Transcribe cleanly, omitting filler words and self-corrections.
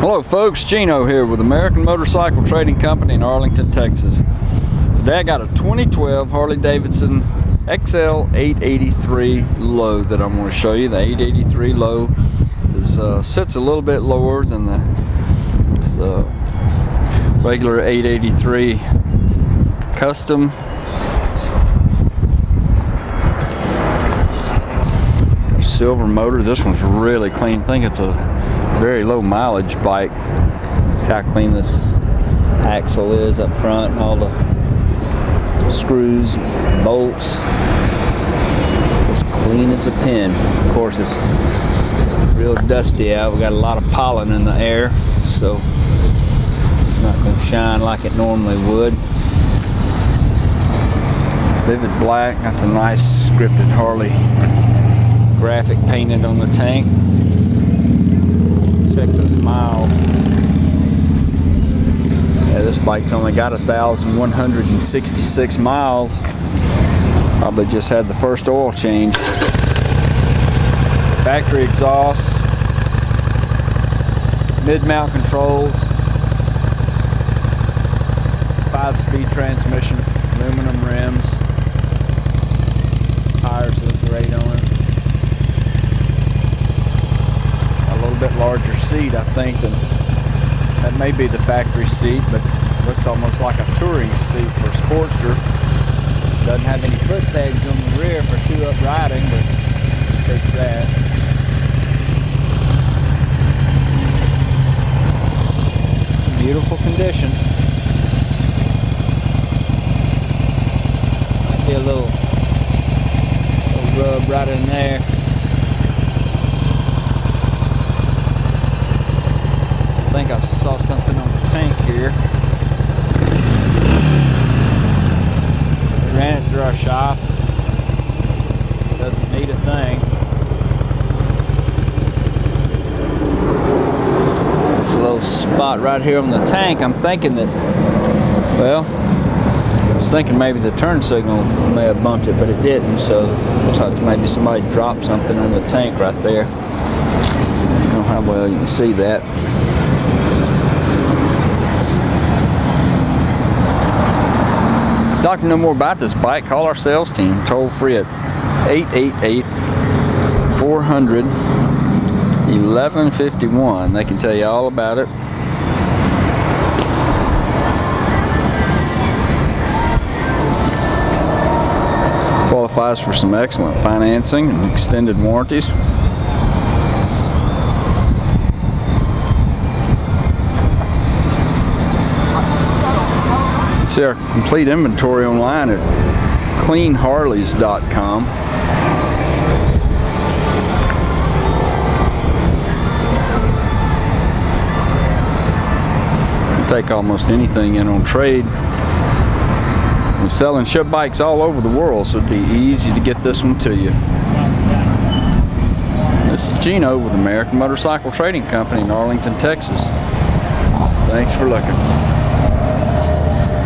Hello folks, Gino here with American Motorcycle Trading Company in Arlington, Texas. Today I got a 2012 Harley Davidson XL 883 low that I'm going to show you. The 883 low is, sits a little bit lower than the regular 883 custom. Silver motor. This one's really clean. I think it's a very low mileage bike. See how clean this axle is up front, and all the screws and bolts as clean as a pin. Of course, it's real dusty out. We got a lot of pollen in the air, so it's not going to shine like it normally would. Vivid black. Got the nice scripted Harley graphic painted on the tank. Check those miles. Yeah, this bike's only got 1,166 miles. Probably just had the first oil change. Factory exhaust, mid-mount controls. It's 5-speed transmission, aluminum rims. Tires look great on it. Bit larger seat, I think, than that may be the factory seat, but looks almost like a touring seat for a Sportster. Doesn't have any foot pegs on the rear for 2-up riding, but fix that. Beautiful condition. Might be a little rub right in there. I think I saw something on the tank here. We ran it through our shop. Doesn't need a thing. It's a little spot right here on the tank. I'm thinking that, well, I was thinking maybe the turn signal may have bumped it, but it didn't. So it looks like maybe somebody dropped something on the tank right there. I don't know how well you can see that. If you'd like to know more about this bike, call our sales team toll free at 888-400-1151. They can tell you all about it. Qualifies for some excellent financing and extended warranties. See our complete inventory online at cleanharleys.com. We take almost anything in on trade. We're selling ship bikes all over the world, so it'd be easy to get this one to you. This is Gino with American Motorcycle Trading Company in Arlington, Texas. Thanks for looking.